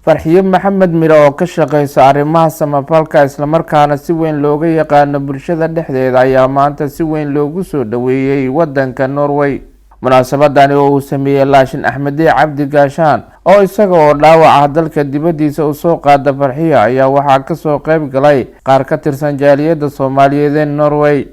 farxiyo maxamed miro oo ka shaqeysa arrimaha samafalka isla markaana si weyn looga yaqaano bulshada dhexdeeda ayaa maanta si weyn loogu soo dhaweeyay wadanka Norway. munaasabadani oo uu sameeyay Laashin Axmedey Cabdi Gaashaan oo isaga oo dhaawaca dalka dibadiisa u soo qaada farxiyo ayaa waxaa ka soo qayb galay qaar ka tirsan jaaliyadda Soomaaliyeed ee Norway.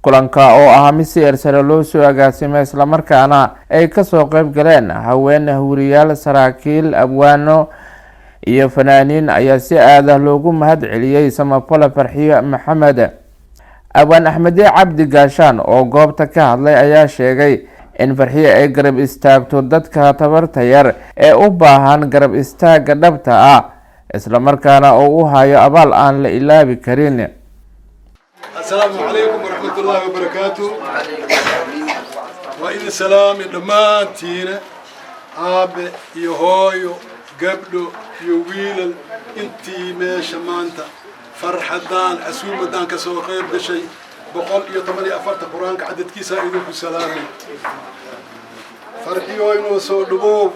kulanka oo ah mid si ersare loo soo agaasimay isla markaana ay ka soo qayb galeen haween hawriyaal saraakiil abwaano iyo fanaaniin ayaa si aad ah loogu mahad celiyay samafala Farxiyo Maxamed. Abwaan Axmedey Cabdi Gaashaan oo goobta ka hadlay ayaa sheegay in Farxiyo ay garab istaagto dadka tabarta yar ee u baahan garab istaaga dhabta ah isla markaana oo u hayo abaal aan la ilaabi karin. السلام عليكم ورحمة الله وبركاته. وإن السلام دمانتينا آب يهويو قبلو يويل انتي ماشا مانتا فرحدان أسومدان كسو خير دشي بقول يطمني أفرت قرآنك عدد كيسا إذوك سلامي فرحيو إنو سو دبوب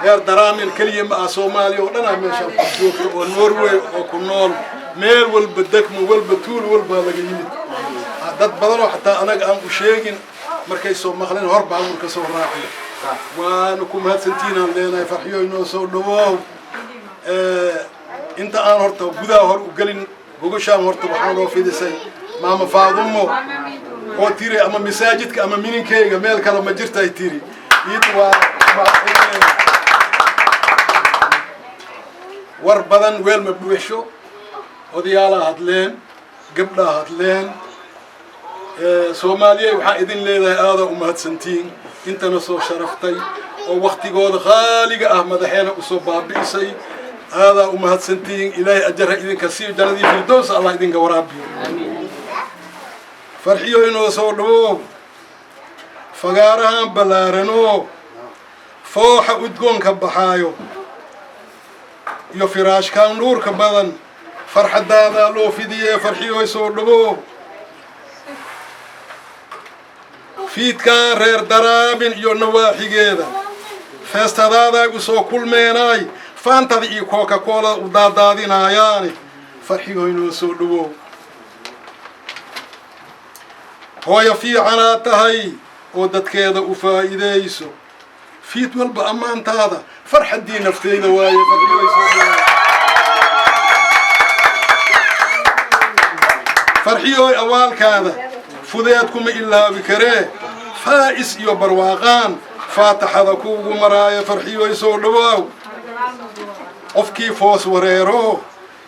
heer daraamin kaliya ma Soomaaliya oo dhan meesha ku joogto oo Norway oo ku nool meel walba degmo walba tuul walba laga yimid dad badan oo xataa anaga aan u sheegin markay soo maqleen hor baa ka soo raacay waan ku mahadsantiin aan leenahay Farxiyo inoo soo dhawow inta aan horta gudaha hor u galin gogashaan horta waxaan loo fidisay maama Faadumo oo tiri ama masaajidka ama mininkeyga meel kale ma jirta ay tiri waa war badan weel ma buuxsho odayaala hadleen gabdha hadleen Soomaaliya waxaa idin leedahay aad u mahadsantiin intana soo sharaftay oo waqtigooda qaaliga ah madaxeena u soo baabiisay aad u mahadsantiin ilaahay ajra idinka sii jannadii firdaws Allah idinka waraabiyo Farxiyo inoo soo dhawow fagaarahan balaarano fooxa udgoonka baxaayo iyo firaashkan nuurka badan farxadaada loo fidiyay Farxiyo soo dhawow fiidka reer daraabin iyo nawaaxigeeda feestadaada u soo kulmeenay faantada iyo Coca-Cola u daadaadinayaan Farxiyo inoo soo dhawow hooyo fiicana tahay oo dadkeeda u faa'iideyso fiid walba amaantaada farxadii nafteeda waaye Farxiyo awaalkaada fudeed kuma ilaabi karee faa'is iyo barwaaqaan faataxada kuugu maraaya Farxiyo soo dhawow qofkii foos wareero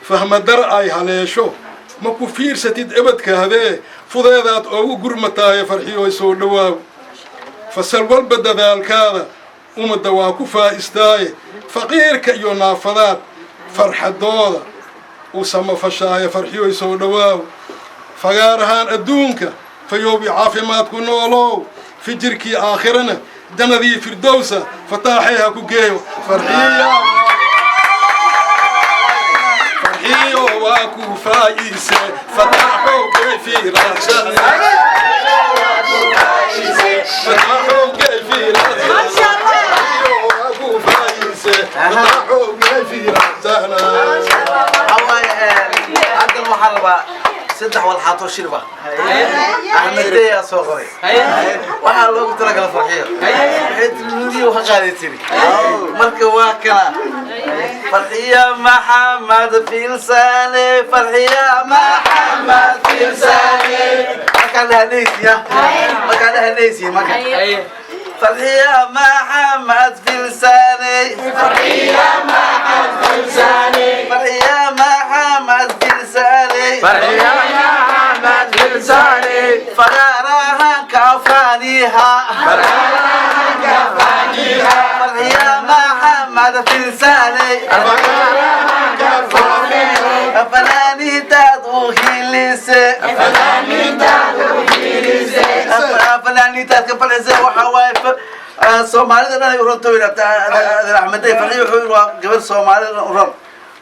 fahmadar ay haleesho ma ku fiirsatid abadkaade fudeedaad ugu gurmataay Farxiyo soo dhawow fasal walba dadaalkaada umada waa ku faa'iistaaye faqiirka iyo naafadaad farxadooda u samafashaaya Farxiyo soo dhawow fagaarahan adduunka fayoobi caafimaad ku noolow fijirkii aakhirana jannadii firdawsa fataaxeha ku geeyo Farxiyo waa ku faa'iise fataaxo fi raashana صدق والحاطو شربة أحمدي يا صغري وحال لو قلت لك الفرحية حيت الفيديو وخالي تري مركب واكنا فرحية محمد في لساني فرحية محمد في لساني ما كان لها نيسي ما كان لها نيسي ما كان فرحية محمد في لساني فرحية محمد في لساني فرحية محمد في لساني فرحية محمد في لساني فغارها كفانيها فغارها كفانيها فرحية محمد في لساني فغارها كفانيها فلاني تدوخي لسه فلاني تدوخي لسه فلاني تدوخي لسه وحوايف Soomaalida dhan ay runto weerta Axmedey Farxiyo wuxuu gabar Soomaalida u ran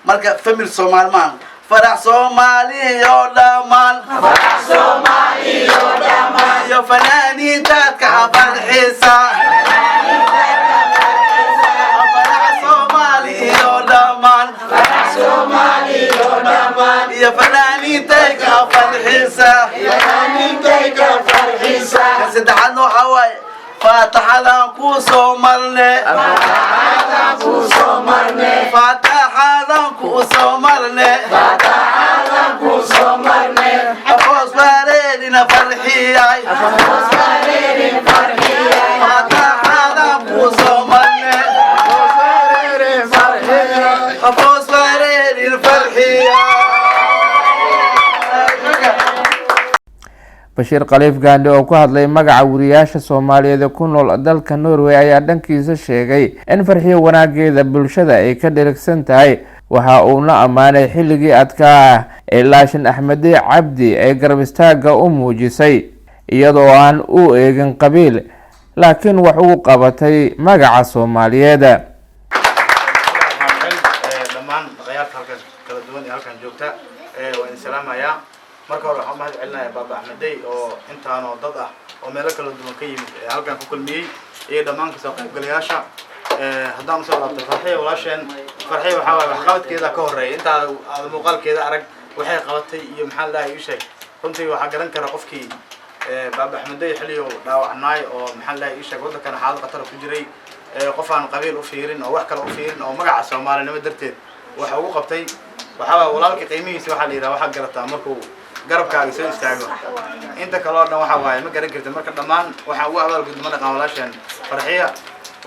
marka family Soomaali maan farax Soomaaliyo dhamaan yo fanaaniinta ka farxisa farax Soomaaliyo يا فنانين تيكا فرحيسة سدحان وحواي فاتحة كوسو مرني فاتحة كوسو مرني أفوز باريدنا فرحياي فاتحة كوسو مرني أفوز باريدنا فرحياي bashiir khaliif gaandhi oo ku hadlay magaca wariyaasha Soomaaliyeed ee ku nool dalka Norway ayaa dhankiisa sheegay in farxiyo wanaageeda bulshada ay ka dhirigsan tahay waxa uu na amaanay xilligii adkaa ee Laashin Axmedi Cabdi ay garab istaaga u muujisay iyadoo aan u eegin qabiil laakiin wax uu qabatay magaca Soomaaliyeed dhammaan dhaqayaasha kala duwan ee halkan joogta waan salaamayaa marka hore waxaan mahad celinayaa Baaba Axmedey oo intaanoo dad ah oo meelo kala duwan ka yimid halkan ku kulmiyay iyo dhammaan ka soo qaybgalayaasha haddaan soo laabto farxiyo walaasheen farxiyo waxa waaye waxqabadkeeda ka horeeyay inta aad muuqaalkeeda arag waxay qabatay iyo maxaa la ii sheeg runtii waxa garan kara qofkii Baaba Axmedey xiliyo dhaawacnaay oo maxaa la ii sheeg waddankan xaalad khatar ku jiray qof aan qabiil u fiirin oo wax kale u fiirin oo magaca Soomaalinimo darteed waxa uu qabtay waxa walaalkii qiimihiisa waxa la yiraahdaa waxa garataa markuu garabkaaga soo istaago inta kale oo dhan waxa waaye ma garan kartid marka dhammaan waxa ugu abaal gudma dhaqan walaasheen farxiya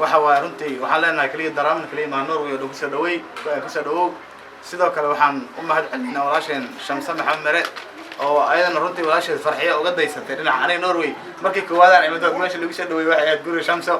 waxa waaye runtii waxaan leenahay kaliya daraamin kaliya ma Norway oo kusoo dhawow sidoo kale waxaan u mahad celinaa walaasheen Shamsa Maxamed Mare oo ayadana runtii walaasheen farxiya uga daysatay dhinaca anay Norway markii koowaadaan imado meesha lagu soo dhaweeyay waxay aad guri Shamsa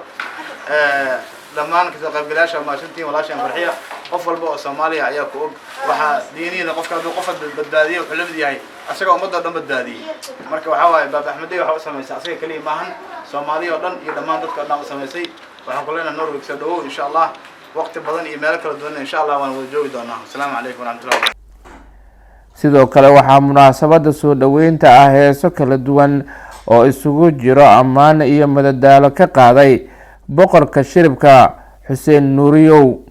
dhammaan ka soo qaybgalayaasha ma shantii walaasheen farxiya qof walba oo Soomaaliya ayaa ku og waxa diiniina qofka hadduu qof badbaadiyo wuxuu la mid yahay asaga ummadda dhan badbaadiyay marka waxa waaye Baaba Axmedey waxa uu sameeyay asaga kaliya maahan Soomaaliya oo dhan iyo dhammaan dadka dhan u sameeyay waxaan ku leenahay Norway soo dhawow insha Allah waqti badan iyo meel kala duwan insha Allah waan wada joogi doonaa assalaamu calaykum waraxmatullaahi sidoo kale waxaa munaasabada soo dhaweynta ah heeso kala duwan oo isugu jiro ammaan iyo madadaalo ka qaaday boqorka shiribka Xuseen Nuuriyow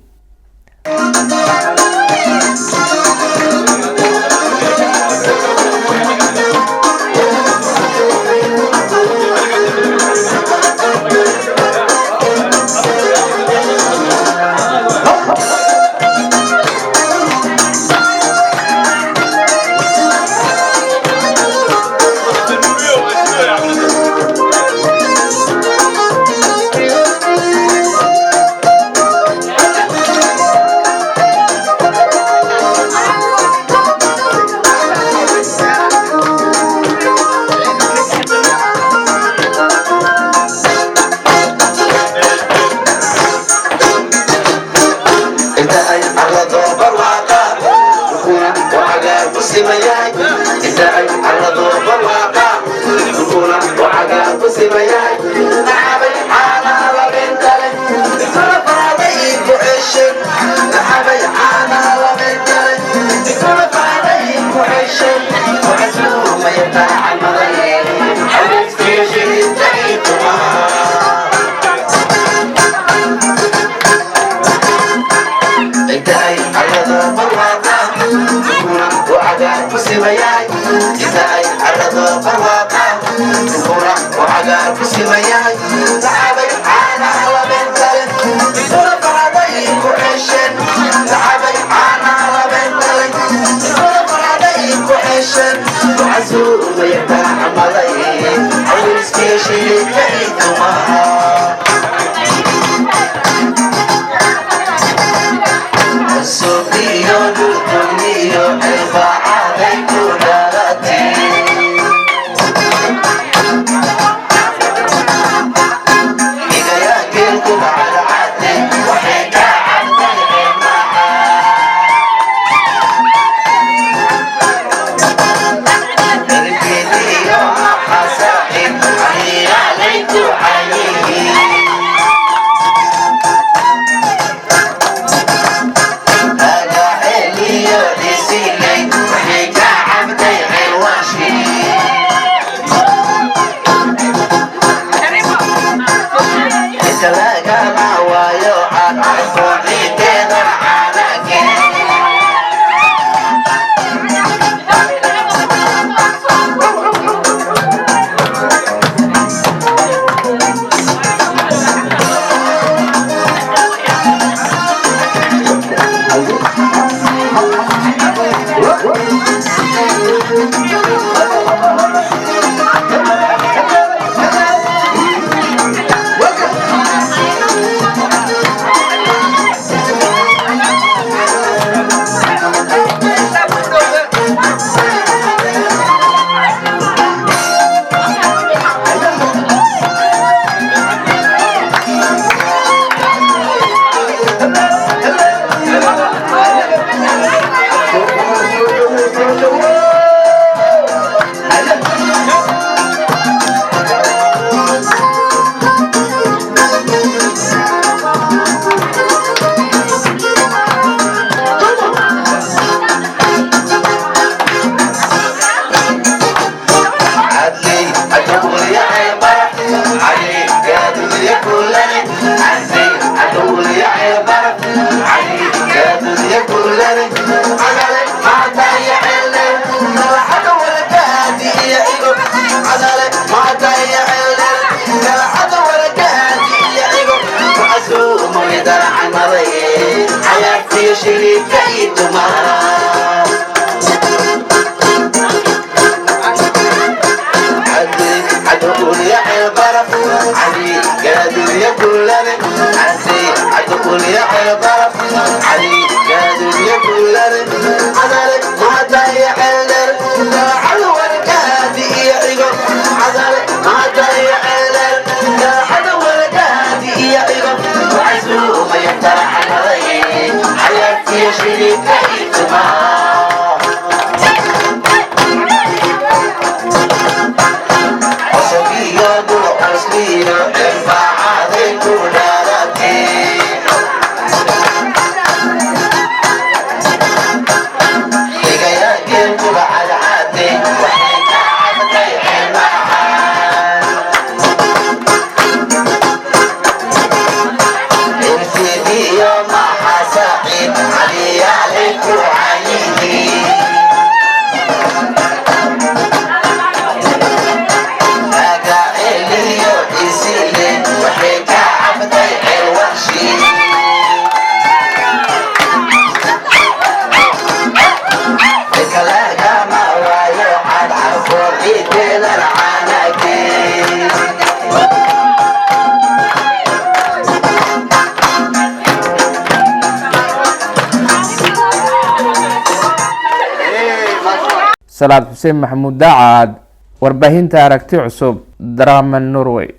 عليك salaad xuseen maxamuud daacad warbaahinta aragti cusub Drama Norway.